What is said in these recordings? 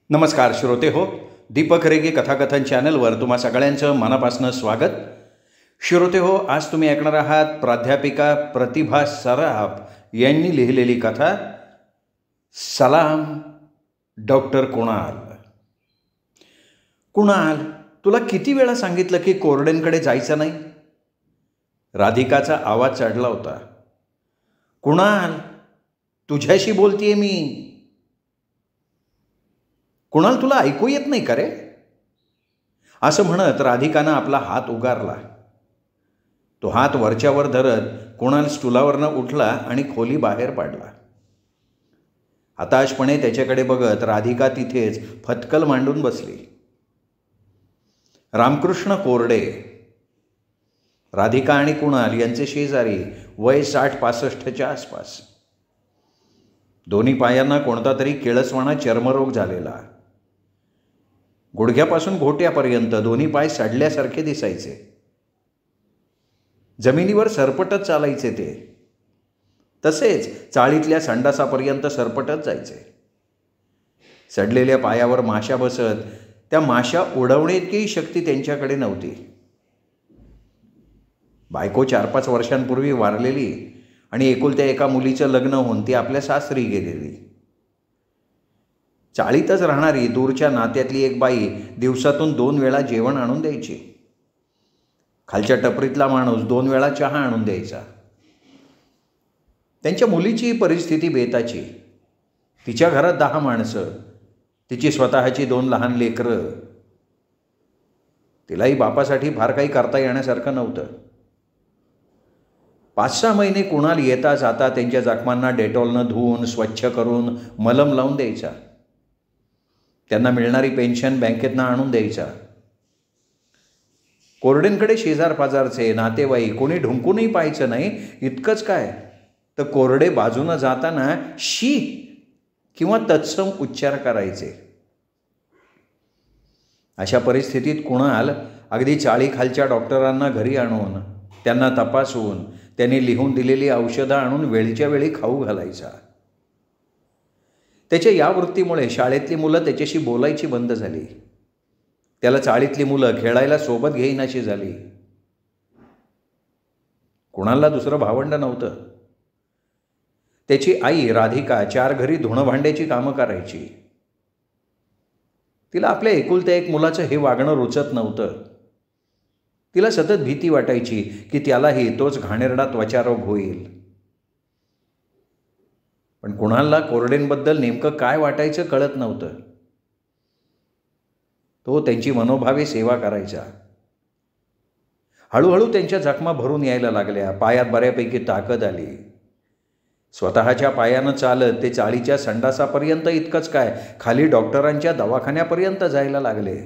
नमस्कार श्रोते हो, दीपक रेगे कथाकथन चॅनलवर तुम्हा सगळ्यांचं मनापासून स्वागत. श्रोते हो, आज तुम्ही ऐकणार आहात प्राध्यापिका प्रतिभा सराफ यांनी लिहिलेली कथा सलाम डॉक्टर कुणाल. कुणाल, तुला किती वेळा सांगितलं की कोरडेंकडे जायचं नाही? राधिकाचा आवाज चढला होता. कुणाल, तुझ्याशी बोलतीये मी. कुणाल, तुला ऐकू येत नाही का रे? असं म्हणत राधिकानं आपला हात उगारला. तो हात वरच्यावर धरत कुणाल स्टुलावरनं उठला आणि खोली बाहेर पाडला. हताशपणे त्याच्याकडे बघत राधिका तिथेच फतकल मांडून बसली. रामकृष्ण कोरडे, राधिका आणि कुणाल यांचे शेजारी, वय 60-65च्या आसपास. दोन्ही पायांना कोणता तरी किळसवाणा चर्मरोग झालेला. गुडघ्यापासून घोट्यापर्यंत दोन्ही पाय सडल्यासारखे दिसायचे. जमिनीवर सरपटत चालायचे ते. तसेच चाळीतल्या संडासापर्यंत सरपटत जायचे. सडलेल्या पायावर माशा बसत त्या माशा उडवण्याइतकीही शक्ती त्यांच्याकडे नव्हती. बायको 4-5 वर्षांपूर्वी वारलेली आणि एकुलत्या एका मुलीचं लग्न होऊन ती आपल्या सासरी गेलेली. चाळीतच राहणारी दूरच्या नात्यातली एक बाई दिवसातून 2 वेळा जेवण आणून द्यायची. खालच्या टपरीतला माणूस 2 वेळा चहा आणून द्यायचा. त्यांच्या मुलीची परिस्थिती बेताची. तिच्या घरात 10 माणसं, तिची स्वतःची 2 लहान लेकरं. तिलाही बापासाठी फार काही करता येण्यासारखं नव्हतं. 5-6 महिने कुणाल येता जाता त्यांच्या जखमांना डेटॉलनं धुवून स्वच्छ करून मलम लावून द्यायचा. त्यांना मिळणारी पेन्शन बँकेतनं आणून द्यायचा. कोरडेंकडे शेजार पाजारचे नातेवाईक कोणी ढुंकूनही पाहायचं नाही. इतकंच काय तर कोरडे बाजूनं जाताना शी किंवा तत्सम उच्चार करायचे. अशा परिस्थितीत कुणाल अगदी चाळीखालच्या डॉक्टरांना घरी आणून त्यांना तपासून त्यांनी लिहून दिलेली औषधं आणून वेळच्या वेळी खाऊ घालायचा. त्याच्या या वृत्तीमुळे शाळेतली मुलं त्याच्याशी बोलायची बंद झाली. त्याला चाळीतली मुलं खेळायला सोबत घेईनाशी झाली. कुणालला दुसरं भावंड नव्हतं. त्याची आई राधिका 4 घरी धुणं भांड्याची कामं करायची. तिला आपल्या एकुलत्या एक मुलाचं हे वागणं रुचत नव्हतं. तिला सतत भीती वाटायची की त्यालाही तोच घाणेरडा त्वचारोग होईल. पण कुणालला कोरडेंबद्दल नेमकं काय वाटायचं कळत नव्हतं. तो त्यांची मनोभावे सेवा करायचा. हळूहळू त्यांच्या जखमा भरून यायला लागल्या. पायात बऱ्यापैकी ताकद आली. स्वतःच्या पायानं चालत ते चाळीच्या संडासापर्यंत, इतकंच काय खाली डॉक्टरांच्या दवाखान्यापर्यंत जायला लागले.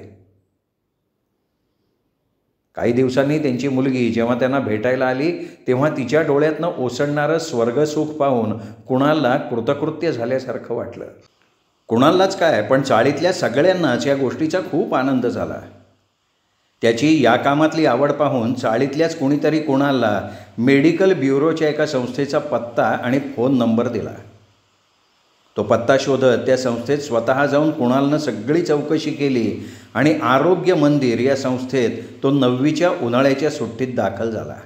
काही दिवसांनी त्यांची मुलगी जेव्हा त्यांना भेटायला आली तेव्हा तिच्या डोळ्यातनं ओसंडणारं स्वर्गसुख पाहून कुणालला कृतकृत्य झाल्यासारखं वाटलं. कुणाललाच काय, पण चाळीतल्या सगळ्यांनाच या गोष्टीचा खूप आनंद झाला. त्याची या कामातली आवड पाहून चाळीतल्याच कोणीतरी कुणालला मेडिकल ब्युरोच्या एका संस्थेचा पत्ता आणि फोन नंबर दिला. तो पत्ता शोधत त्या संस्थेत स्वतः जाऊन कुणालनं सगळी चौकशी केली आणि आरोग्य मंदिर या संस्थेत तो 9वीच्या उन्हाळ्याच्या सुट्टीत दाखल झाला.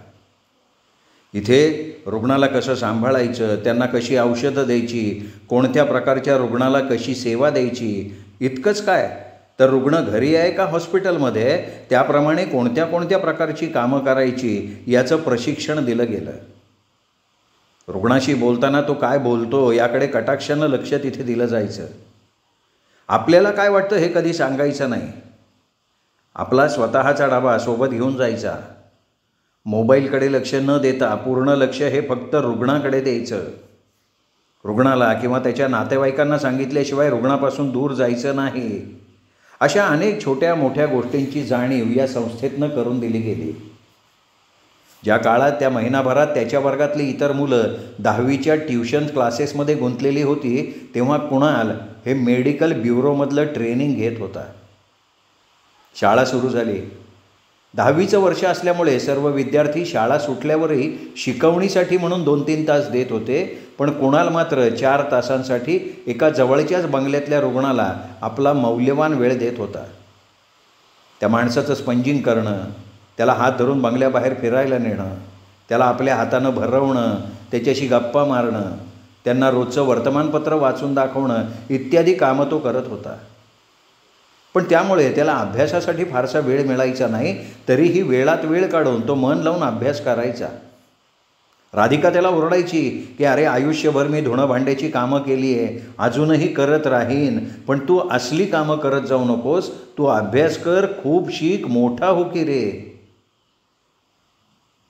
इथे रुग्णाला कसं सांभाळायचं, त्यांना कशी औषधं द्यायची, कोणत्या प्रकारच्या रुग्णाला कशी सेवा द्यायची, इतकंच काय तर रुग्ण घरी आहे का हॉस्पिटलमध्ये त्याप्रमाणे कोणत्या कोणत्या प्रकारची कामं करायची याचं प्रशिक्षण दिलं गेलं. रुग्णाशी बोलताना तो काय बोलतो याकडे कटाक्षानं लक्ष तिथे दिलं जायचं. आपल्याला काय वाटतं हे कधी सांगायचं नाही. आपला स्वतःचा डबा सोबत घेऊन जायचा. मोबाईलकडे लक्ष न देता पूर्ण लक्ष हे फक्त रुग्णाकडे द्यायचं. रुग्णाला किंवा त्याच्या नातेवाईकांना सांगितल्याशिवाय रुग्णापासून दूर जायचं नाही. अशा अनेक छोट्या मोठ्या गोष्टींची जाणीव या संस्थेतनं करून दिली गेली. ज्या काळात त्या महिनाभरात त्याच्या वर्गातली इतर मुलं 10वीच्या ट्युशन क्लासेसमध्ये गुंतलेली होती तेव्हा कुणाल हे मेडिकल ब्युरोमधलं ट्रेनिंग घेत होता. शाळा सुरू झाली. 10वीचं वर्ष असल्यामुळे सर्व विद्यार्थी शाळा सुटल्यावरही शिकवणीसाठी म्हणून 2-3 तास देत होते. पण कुणाल मात्र 4 तासांसाठी एका जवळच्याच बंगल्यातल्या रुग्णाला आपला मौल्यवान वेळ देत होता. त्या माणसाचं स्पंजिंग करणं, त्याला हात धरून बंगल्याबाहेर फिरायला नेणं, त्याला आपल्या हातानं भरवणं, त्याच्याशी गप्पा मारणं, त्यांना रोजचं वर्तमानपत्र वाचून दाखवणं इत्यादी कामं तो करत होता. पण त्यामुळे त्याला अभ्यासासाठी फारसा वेळ मिळायचा नाही. तरीही वेळात वेळ काढून तो मन लावून अभ्यास करायचा. राधिका त्याला ओरडायची की अरे आयुष्यभर मी धुणं भांड्याची कामं केली आहे, अजूनही करत राहीन, पण तू असली कामं करत जाऊ नकोस, तू अभ्यास कर, खूप शिक, मोठा हो की रे.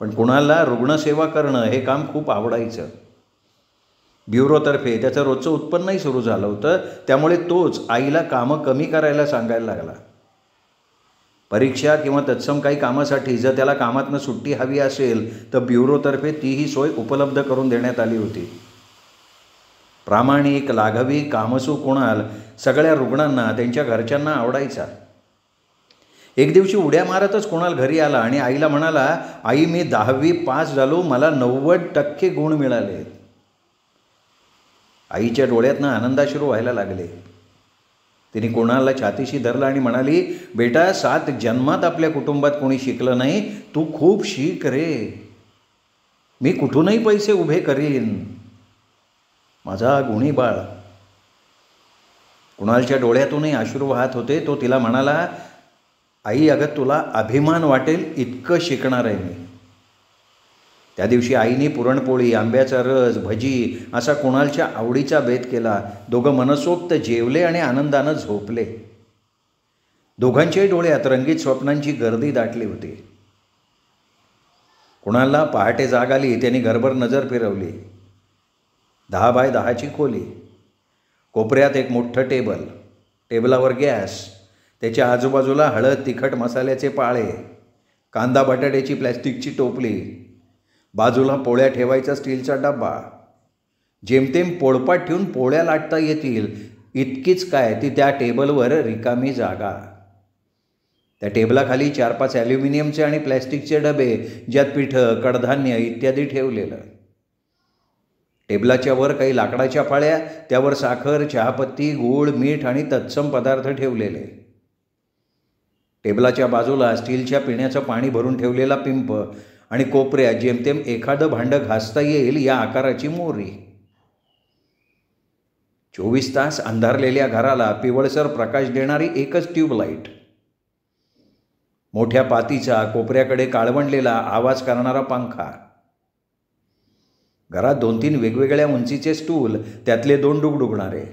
पण कुणाला रुग्णसेवा करणं हे काम खूप आवडायचं. ब्युरोतर्फे त्याचं रोजचं उत्पन्नही सुरू झालं होतं. त्यामुळे तोच आईला कामं कमी करायला सांगायला लागला. परीक्षा किंवा तत्सम काही कामासाठी जर त्याला कामातनं सुट्टी हवी असेल तर ब्युरोतर्फे तीही सोय उपलब्ध करून देण्यात आली होती. प्रामाणिक, लाघवी, कामसू कुणाल सगळ्या रुग्णांना, त्यांच्या घरच्यांना आवडायचा. एक दिवशी उड्या मारतच कुणाल घरी आला आणि आईला म्हणाला, आई मी 10वी पास झालो, मला 90% गुण मिळाले. आईच्या डोळ्यातनं आनंदाश्रू व्हायला लागले. तिने कुणालला छातीशी धरलं आणि म्हणाली, बेटा 7 जन्मात आपल्या कुटुंबात कोणी शिकलं नाही, तू खूप शिक रे, मी कुठूनही पैसे उभे करीन, माझा गुणी बाळ. कुणालच्या डोळ्यातूनही अश्रू वाहत होते. तो तिला म्हणाला, आई अगं तुला अभिमान वाटेल इतकं शिकणार आहे मी. त्या दिवशी आईने पुरणपोळी, आंब्याचा रस, भजी असा कुणालच्या आवडीचा बेत केला. दोघं मनसोक्त जेवले आणि आनंदानं झोपले. दोघांच्याही डोळ्यात रंगीत स्वप्नांची गर्दी दाटली होती. कुणालला पहाटे जाग आली. त्यांनी घरभर नजर फिरवली. 10 बाय 10ची खोली, कोपऱ्यात एक मोठं टेबल, टेबलावर गॅस, त्याच्या आजूबाजूला हळद तिखट मसाल्याचे पाळे, कांदा बटाट्याची प्लॅस्टिकची टोपली, बाजूला पोळ्या ठेवायचा स्टीलचा डब्बा, जेमतेम पोळपाट ठेवून पोळ्या लाटता येतील इतकीच काय ती त्या टेबलवर रिकामी जागा. त्या टेबलाखाली 4-5 ॲल्युमिनियमचे आणि प्लॅस्टिकचे डबे ज्यात पिठं, कडधान्य इत्यादी ठेवलेलं. टेबलाच्या वर काही लाकडाच्या पाळ्या, त्यावर साखर, चहापत्ती, गूळ, मीठ आणि तत्सम पदार्थ ठेवलेले. टेबलाच्या बाजूला स्टीलच्या पिण्याचं पाणी भरून ठेवलेला पिंप आणि कोपऱ्यात जेमतेम एखादं भांडं घासता येईल या आकाराची मोरी. 24 तास अंधारलेल्या घराला पिवळसर प्रकाश देणारी एकच ट्यूबलाईट. मोठ्या पातीचा कोपऱ्याकडे काळवंडलेला आवाज करणारा पंखा. घरात 2-3 वेगवेगळ्या उंचीचे स्टूल, त्यातले 2 डुगडुगणारे.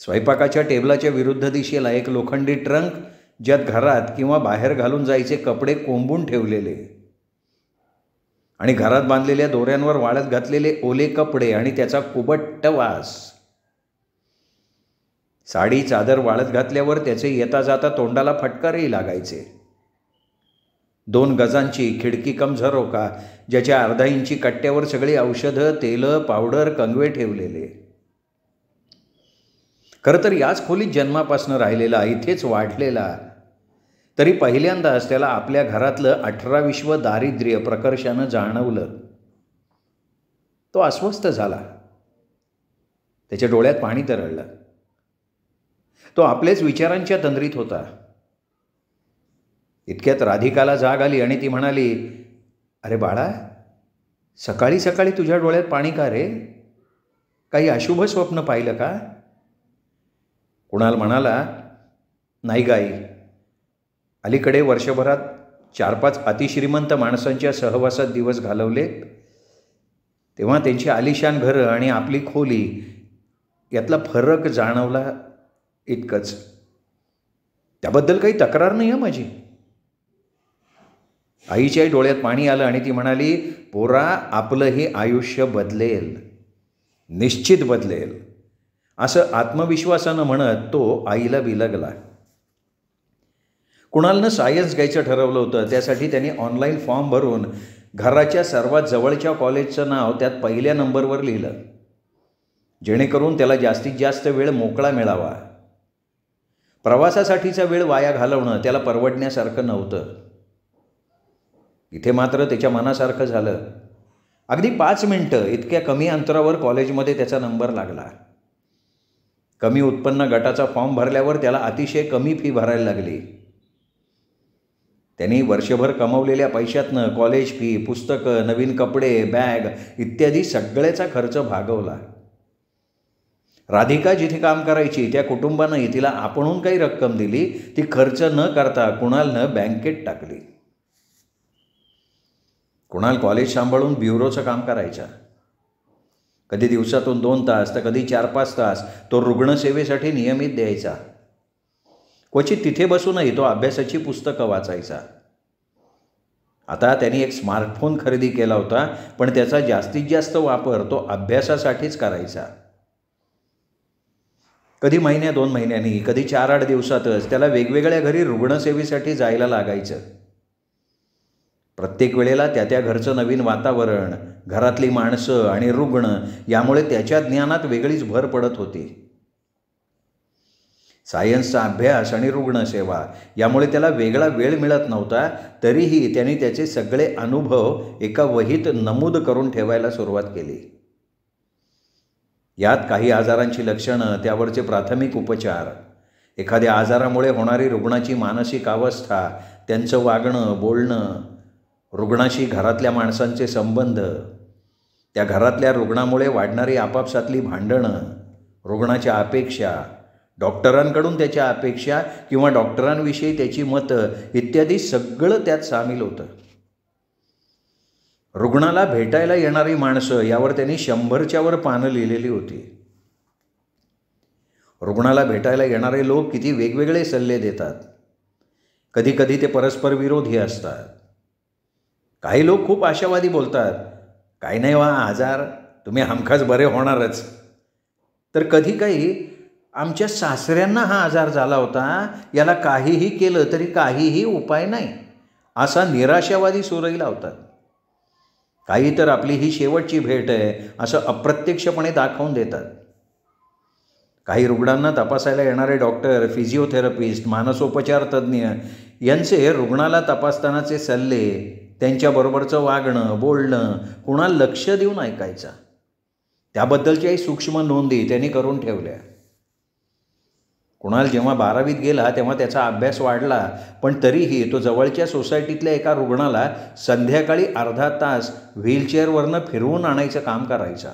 स्वयंपाकाच्या टेबलाच्या विरुद्ध दिशेला एक लोखंडी ट्रंक ज्यात घरात किंवा बाहेर घालून जायचे कपडे कोंबून ठेवलेले आणि घरात बांधलेल्या दोऱ्यांवर वाळत घातलेले ओले कपडे आणि त्याचा कुबट्ट वास. साडी चादर वाळत घातल्यावर त्याचे येता जाता तोंडाला फटकारही लागायचे. 2 गजांची खिडकी कम झरोका ज्याच्या अर्धा इंची कट्ट्यावर सगळी औषधं, तेलं, पावडर, कंगवे ठेवलेले. खरं तर याच खोलीत जन्मापासून राहिलेला, इथेच वाढलेला, तरी पहिल्यांदाच त्याला आपल्या घरातलं 18विश्व दारिद्र्य प्रकर्षानं जाणवलं. तो अस्वस्थ झाला. त्याच्या डोळ्यात पाणी तरळलं. तो आपलेच विचारांच्या तंद्रीत होता. इतक्यात राधिकाला जाग आली आणि ती म्हणाली, अरे बाळा, सकाळी सकाळी तुझ्या डोळ्यात पाणी का रे? काही अशुभ स्वप्न पाहिलं का? कुणाल म्हणाला, नाही गाई, अलीकडे वर्षभरात 4-5 अतिश्रीमंत माणसांच्या सहवासात दिवस घालवले, तेव्हा त्यांची आलिशान घरं आणि आपली खोली यातला फरक जाणवला, इतकंच. त्याबद्दल काही तक्रार नाही आहे माझी. आईच्याही डोळ्यात पाणी आलं आणि ती म्हणाली, पोरा, आपलंही आयुष्य बदलेल, निश्चित बदलेल, असं आत्मविश्वासानं म्हणत तो आईला बिलगला. कुणालनं सायन्स घ्यायचं ठरवलं होतं. त्यासाठी त्याने ऑनलाईन फॉर्म भरून घराच्या सर्वात जवळच्या कॉलेजचं नाव त्यात पहिल्या नंबरवर लिहिलं, जेणेकरून त्याला जास्तीत जास्त वेळ मोकळा मिळावा. प्रवासासाठीचा वेळ वाया घालवणं त्याला परवडण्यासारखं नव्हतं. इथे मात्र त्याच्या मनासारखं झालं. अगदी 5 मिनटं इतक्या कमी अंतरावर कॉलेजमध्ये त्याचा नंबर लागला. कमी उत्पन्न गटाचा फॉर्म भरल्यावर त्याला अतिशय कमी फी भरायला लागली. त्यांनी वर्षभर कमवलेल्या पैशातनं कॉलेज फी, पुस्तकं, नवीन कपडे, बॅग इत्यादी सगळ्याचा खर्च भागवला. राधिका जिथे काम करायची त्या कुटुंबानंही तिला आपणहून काही रक्कम दिली. ती खर्च न करता कुणालनं बँकेत टाकली. कुणाल कॉलेज सांभाळून ब्युरोचं काम करायचा. कधी दिवसातून 2 तास तर कधी 4-5 तास तो रुग्णसेवेसाठी नियमित द्यायचा. क्वचित तिथे बसूनही तो अभ्यासाची पुस्तकं वाचायचा. आता त्यांनी एक स्मार्टफोन खरेदी केला होता, पण त्याचा जास्तीत जास्त वापर तो अभ्यासासाठीच करायचा. कधी महिन्या 2 महिन्यांनी, कधी 4-8 दिवसातच त्याला वेगवेगळ्या घरी रुग्णसेवेसाठी जायला लागायचं. प्रत्येक वेळेला त्या घरचं नवीन वातावरण, घरातली माणसं आणि रुग्ण यामुळे त्याच्या ज्ञानात वेगळीच भर पडत होती. सायन्सचा अभ्यास आणि रुग्णसेवा यामुळे त्याला वेगळा वेळ मिळत नव्हता. तरीही त्यांनी त्याचे सगळे अनुभव एका वहीत नमूद करून ठेवायला सुरुवात केली. यात काही आजारांची लक्षणं, त्यावरचे प्राथमिक उपचार, एखाद्या आजारामुळे होणारी रुग्णाची मानसिक अवस्था, त्यांचं वागणं, बोलणं, रुग्णाशी घरातल्या माणसांचे संबंध, त्या घरातल्या रुग्णामुळे वाढणारी आपापसातली भांडणं, रुग्णाच्या अपेक्षा, डॉक्टरांकडून त्याच्या अपेक्षा किंवा डॉक्टरांविषयी त्याची मतं इत्यादी सगळं त्यात सामील होतं. रुग्णाला भेटायला येणारी माणसं यावर त्यांनी 100च्या वर पानं लिहिलेली होती. रुग्णाला भेटायला येणारे लोक किती वेगवेगळे सल्ले देतात. कधी कधी ते परस्पर विरोधी असतात. काही लोक खूप आशावादी बोलतात, काही नाही वा आजार, तुम्ही हमखास बरे होणारच. तर कधी काही, आमच्या सासऱ्यांना हा आजार झाला होता, याला काहीही केलं तरी काहीही उपाय नाही, असा निराशावादी सूरही लावतात. काही तर आपली ही शेवटची भेट आहे असं अप्रत्यक्षपणे दाखवून देतात. काही रुग्णांना तपासायला येणारे डॉक्टर, फिजिओथेरपिस्ट, मानसोपचार तज्ज्ञ यांचे रुग्णाला तपासतानाचे सल्ले, त्यांच्याबरोबरचं वागणं, बोलणं कुणाला लक्ष देऊन ऐकायचा. त्याबद्दलच्याही सूक्ष्म नोंदी त्यांनी करून ठेवल्या. कुणाल जेव्हा 12वीत गेला तेव्हा त्याचा अभ्यास वाढला, पण तरीही तो जवळच्या सोसायटीतल्या एका रुग्णाला संध्याकाळी अर्धा तास व्हीलचेअरवरनं फिरवून आणायचं काम करायचा.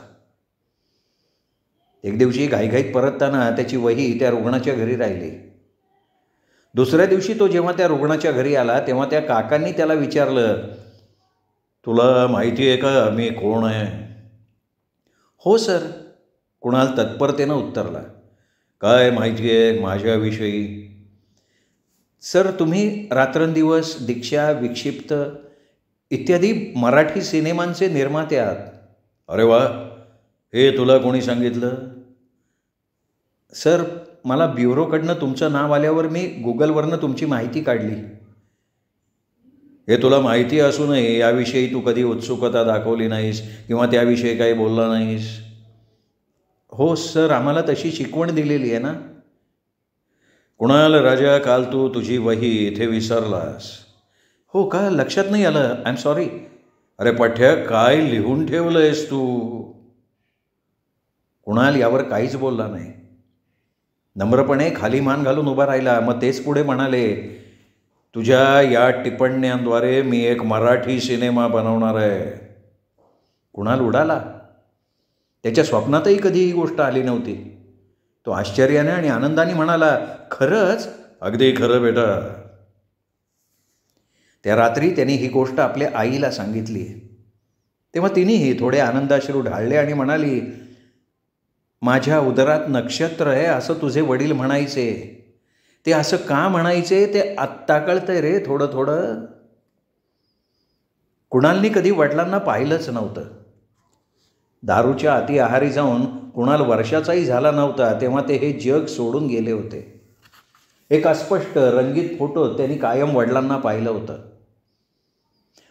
एक दिवशी घाईघाईत परतताना त्याची वही त्या रुग्णाच्या घरी राहिली. दुसऱ्या दिवशी तो जेव्हा त्या रुग्णाच्या घरी आला तेव्हा त्या काकांनी त्याला विचारलं, तुला माहिती आहे का मी कोण आहे? हो सर, कुणाल तत्परतेनं उत्तरला. काय माहिती आहे माझ्याविषयी? सर, तुम्ही रात्रंदिवस, दीक्षा, विक्षिप्त इत्यादी मराठी सिनेमांचे निर्माते आहात. अरे वा, हे तुला कोणी सांगितलं? सर, मला ब्युरोकडनं तुमचं नाव आल्यावर मी गुगलवरनं तुमची माहिती काढली. हे तुला माहिती असूनही याविषयी तू कधी उत्सुकता दाखवली नाहीस किंवा त्याविषयी काही बोलला नाहीस? हो सर, आम्हाला तशी शिकवण दिलेली आहे ना. कुणाल राजा, काल तू तुझी वही इथे विसरलास. हो का, लक्षात नाही आलं, आय एम सॉरी. अरे पठ्या, काय लिहून ठेवलंयस तू? कुणाल यावर काहीच बोलला नाही. नम्रपणे खाली मान घालून उभा राहिला. मग तेच पुढे म्हणाले, तुझ्या या टिप्पण्यांद्वारे मी एक मराठी सिनेमा बनवणार आहे. कुणाल उडाला. त्याच्या स्वप्नातही कधी ही गोष्ट आली नव्हती. तो आश्चर्याने आणि आनंदाने म्हणाला, खरंच? अगदी खरं बेटा. त्या रात्री त्यांनी ही गोष्ट आपल्या आईला सांगितली. तेव्हा तिनेही थोडे आनंदाश्रू ढाळले आणि म्हणाली, माझ्या उदरात नक्षत्र आहे असं तुझे वडील म्हणायचे. ते असं का म्हणायचे ते आत्ता कळतंय रे थोडं थोडं. कुणालनी कधी वडिलांना पाहिलंच नव्हतं. दारूच्या अति आहारी जाऊन कुणाल वर्षाचाही झाला नव्हता तेव्हा ते हे जग सोडून गेले होते. एक अस्पष्ट रंगीत फोटो त्यांनी कायम वडिलांना पाहिलं होतं.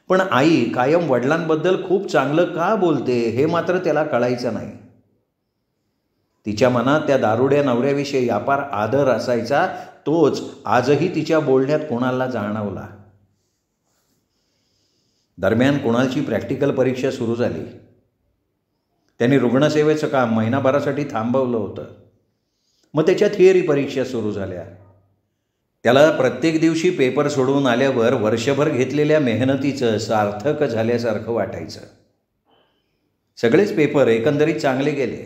पण आई कायम वडिलांबद्दल खूप चांगलं का बोलते हे मात्र त्याला कळायचं नाही. तिच्या मनात त्या दारुड्या नवऱ्याविषयी अपार आदर असायचा. तोच आजही तिच्या बोलण्यात कुणालला जाणवला. दरम्यान कुणालची प्रॅक्टिकल परीक्षा सुरू झाली. त्यांनी रुग्णसेवेचं काम महिनाभरासाठी थांबवलं होतं. मग त्याच्या थिअरी परीक्षा सुरू झाल्या. त्याला प्रत्येक दिवशी पेपर सोडवून आल्यावर वर्षभर घेतलेल्या मेहनतीचं सार्थक झाल्यासारखं वाटायचं. सगळेच पेपर एकंदरीत चांगले गेले.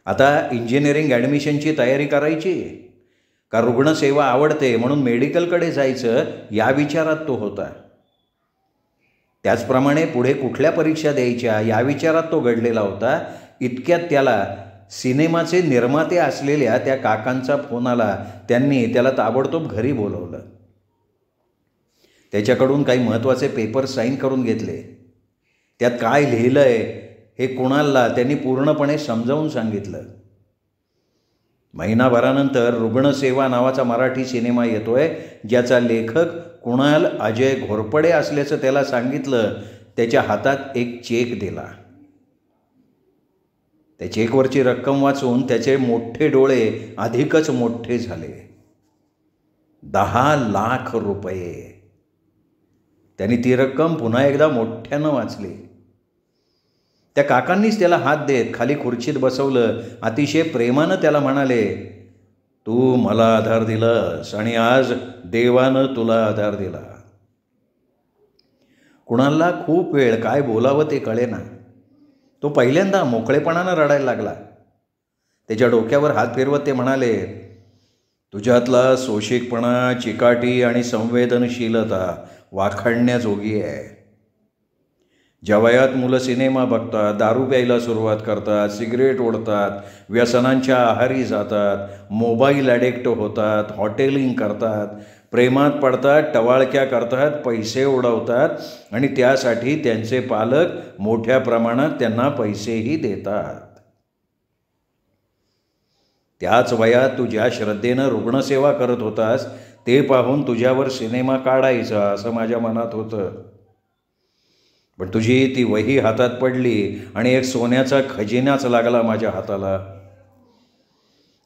आता इंजिनिअरिंग ॲडमिशनची तयारी करायची का रुग्णसेवा आवडते म्हणून मेडिकलकडे जायचं या विचारात तो होता. त्याचप्रमाणे पुढे कुठल्या परीक्षा द्यायच्या या विचारात तो घडलेला होता. इतक्यात त्याला सिनेमाचे निर्माते असलेल्या त्या काकांचा फोन आला. त्यांनी त्याला ताबडतोब घरी बोलवलं. त्याच्याकडून काही महत्त्वाचे पेपर साईन करून घेतले. त्यात काय लिहिलं आहे हे कुणालला त्यांनी पूर्णपणे समजावून सांगितलं. महिनाभरानंतर रुग्णसेवा नावाचा मराठी सिनेमा येतोय, ज्याचा लेखक कुणाल अजय घोरपडे असल्याचं त्याला सांगितलं. त्याच्या हातात एक चेक दिला. त्या चेकवरची रक्कम वाचून त्याचे मोठे डोळे अधिकच मोठे झाले. 10 लाख रुपये. त्यांनी ती रक्कम पुन्हा एकदा मोठ्यानं वाचली. त्या काकांनीच त्याला हात देत खाली खुर्चीत बसवलं. अतिशय प्रेमानं त्याला म्हणाले, तू मला आधार दिलास आणि आज देवानं तुला आधार दिला. कुणालला खूप वेळ काय बोलावं ते कळेना. तो पहिल्यांदा मोकळेपणानं रडायला लागला. त्याच्या डोक्यावर हात फिरवत ते म्हणाले, तुझ्यातला सोशिकपणा, चिकाटी आणि संवेदनशीलता वाखाणण्याजोगी आहे. ज्या वयात मुलं सिनेमा बघतात, दारू प्यायला सुरुवात करतात, सिगरेट ओढतात, व्यसनांच्या आहारी जातात, मोबाईल ॲडिक्ट होतात, हॉटेलिंग करतात, प्रेमात पडतात, टवाळक्या करतात, पैसे उडवतात आणि त्यासाठी त्यांचे पालक मोठ्या प्रमाणात त्यांना पैसेही देतात. त्याच वयात तू ज्या श्रद्धेनं रुग्णसेवा करत होतास ते पाहून तुझ्यावर सिनेमा काढायचा असं माझ्या मनात होतं. पण तुझी ती वही हातात पडली आणि एक सोन्याचा खजिनाच लागला माझ्या हाताला.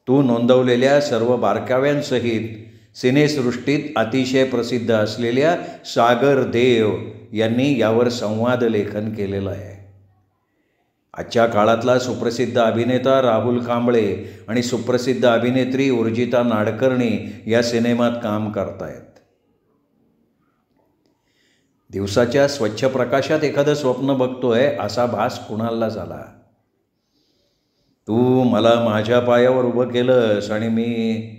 तू नोंदवलेल्या सर्व बारकाव्यांसहित सिनेसृष्टीत अतिशय प्रसिद्ध असलेल्या सागर देव यांनी यावर संवाद लेखन केलेलं आहे. आजच्या काळातला सुप्रसिद्ध अभिनेता राहुल कांबळे आणि सुप्रसिद्ध अभिनेत्री उर्जिता नाडकर्णी या सिनेमात काम करतायत. दिवसाच्या स्वच्छ प्रकाशात एखादं स्वप्न बघतोय असा भास कुणालला झाला. तू मला माझ्या पायावर उभं केलंस आणि मी.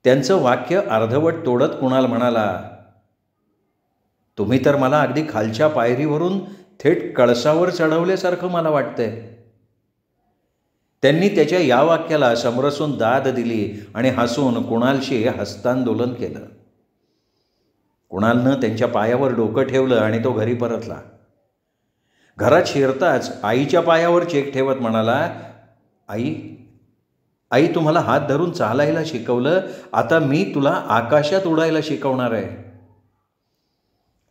त्यांचं वाक्य अर्धवट तोडत कुणाल म्हणाला, तुम्ही तर मला अगदी खालच्या पायरीवरून थेट कळसावर चढवल्यासारखं मला वाटतंय. त्यांनी त्याच्या या वाक्याला समरसून दाद दिली आणि हसून कुणालशी हस्तांदोलन केलं. कुणालनं त्यांच्या पायावर डोकं ठेवलं आणि तो घरी परतला. घरात शिरताच आईच्या पायावर चेक ठेवत म्हणाला, आई तुम्हाला हात धरून चालायला शिकवलं, आता मी तुला आकाशात उडायला शिकवणार आहे.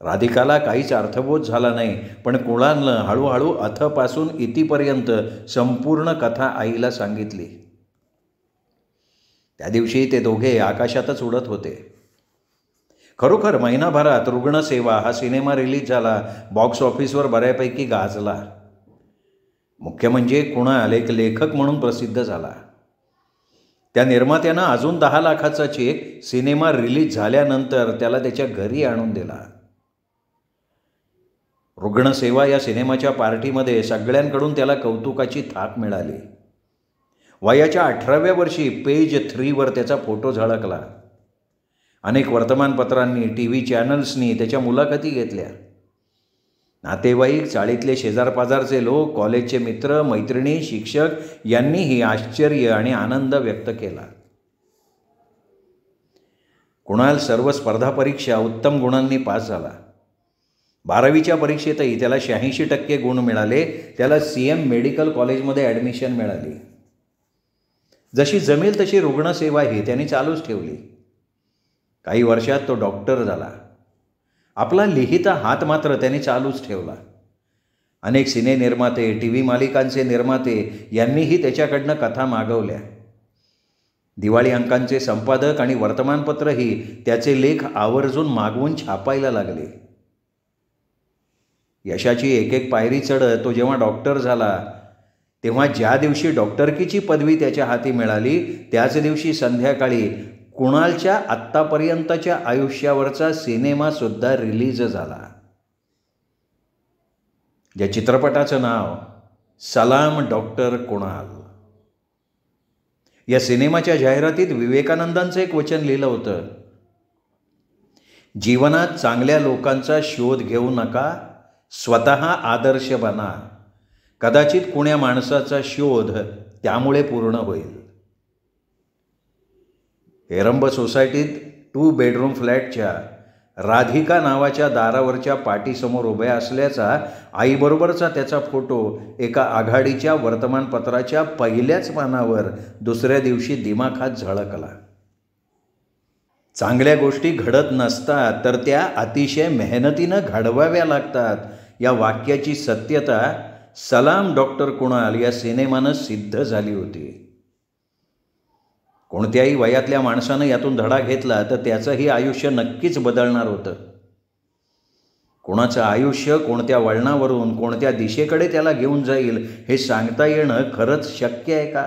राधिकाला काहीच अर्थबोध झाला नाही, पण कुणालनं हळूहळू अथपासून इतीपर्यंत संपूर्ण कथा आईला सांगितली. त्या दिवशी ते दोघे आकाशातच उडत होते. खरोखर महिनाभरात रुग्णसेवा हा सिनेमा रिलीज झाला. बॉक्स ऑफिसवर बऱ्यापैकी गाजला. मुख्य म्हणजे कुणाल एक लेखक म्हणून प्रसिद्ध झाला. त्या निर्मात्यानं अजून 10 लाखाचा चेक सिनेमा रिलीज झाल्यानंतर त्याला त्याच्या घरी आणून दिला. रुग्णसेवा या सिनेमाच्या पार्टीमध्ये सगळ्यांकडून त्याला कौतुकाची थाप मिळाली. वयाच्या 18व्या वर्षी पेज 3वर त्याचा फोटो झळकला. अनेक वर्तमानपत्रांनी, TV चॅनल्सनी त्याच्या मुलाखती घेतल्या. नातेवाईक, चाळीतले शेजारपाजारचे लोक, कॉलेजचे मित्र, मैत्रिणी, शिक्षक यांनीही आश्चर्य आणि आनंद व्यक्त केला. कुणाल सर्व स्पर्धा परीक्षा उत्तम गुणांनी पास झाला. 12वीच्या परीक्षेतही त्याला 86% गुण मिळाले. त्याला CM मेडिकल कॉलेजमध्ये ॲडमिशन मिळाली. जशी जमेल तशी रुग्णसेवाही त्यांनी चालूच ठेवली. काही वर्षात तो डॉक्टर झाला. आपला लिहिता हात मात्र त्याने चालूच ठेवला. अनेक सिने निर्माते, TV मालिकांचे निर्माते यांनीही त्याच्याकडनं कथा मागवल्या. दिवाळी अंकांचे संपादक आणि वर्तमानपत्रही त्याचे लेख आवर्जून मागवून छापायला लागले. यशाची एक एक पायरी चढत तो जेव्हा डॉक्टर झाला तेव्हा ज्या दिवशी डॉक्टरकीची पदवी त्याच्या हाती मिळाली त्याच दिवशी संध्याकाळी कुणालच्या आत्तापर्यंतच्या आयुष्यावरचा सिनेमासुद्धा रिलीज झाला, ज्या चित्रपटाचं नाव सलाम डॉक्टर कुणाल. या सिनेमाच्या जाहिरातीत विवेकानंदांचं एक वचन लिहिलं होतं, जीवनात चांगल्या लोकांचा शोध घेऊ नका, स्वतः आदर्श बना. कदाचित कुण्या माणसाचा शोध त्यामुळे पूर्ण होईल. हेरंब सोसायटीत 2 बेडरूम फ्लॅटच्या राधिका नावाच्या दारावरच्या पाटीसमोर उभ्या असल्याचा आईबरोबरचा त्याचा फोटो एका आघाडीच्या वर्तमानपत्राच्या पहिल्याच पानावर दुसऱ्या दिवशी दिमाखात झळकला. चांगल्या गोष्टी घडत नसतात तर त्या अतिशय मेहनतीनं घडवाव्या लागतात, या वाक्याची सत्यता सलाम डॉक्टर कुणाल या सिनेमानं सिद्ध झाली होती. कोणत्याही वयातल्या माणसानं यातून धडा घेतला तर त्याचंही आयुष्य नक्कीच बदलणार होतं. कोणाचं आयुष्य कोणत्या वळणावरून कोणत्या दिशेकडे त्याला घेऊन जाईल हे सांगता येणं खरंच शक्य आहे का?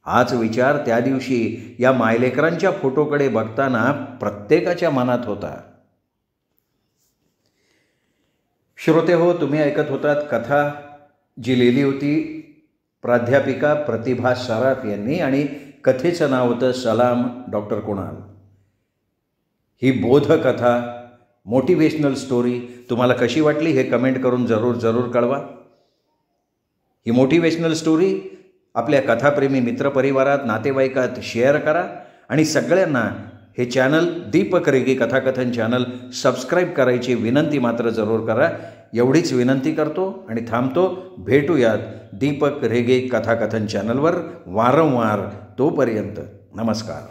हाच विचार त्या दिवशी या मायलेकरांच्या फोटोकडे बघताना प्रत्येकाच्या मनात होता. श्रोते हो, तुम्ही ऐकत होतात कथा जी लिहिली होती प्राध्यापिका प्रतिभा सराफ यांनी आणि कथेचं नाव होतं सलाम डॉक्टर कुणाल. ही बोधकथा, मोटिवेशनल स्टोरी तुम्हाला कशी वाटली हे कमेंट करून जरूर कळवा. ही मोटिवेशनल स्टोरी आपल्या कथाप्रेमी मित्रपरिवारात नातेवाईकात शेअर करा आणि सगळ्यांना हे चॅनल दीपक रेगे कथाकथन चॅनल सबस्क्राईब करायची विनंती मात्र जरूर करा. एवढीच विनंती करतो आणि थांबतो. भेटूयात दीपक रेगे कथाकथन चॅनलवर वारंवार. तोपर्यंत नमस्कार.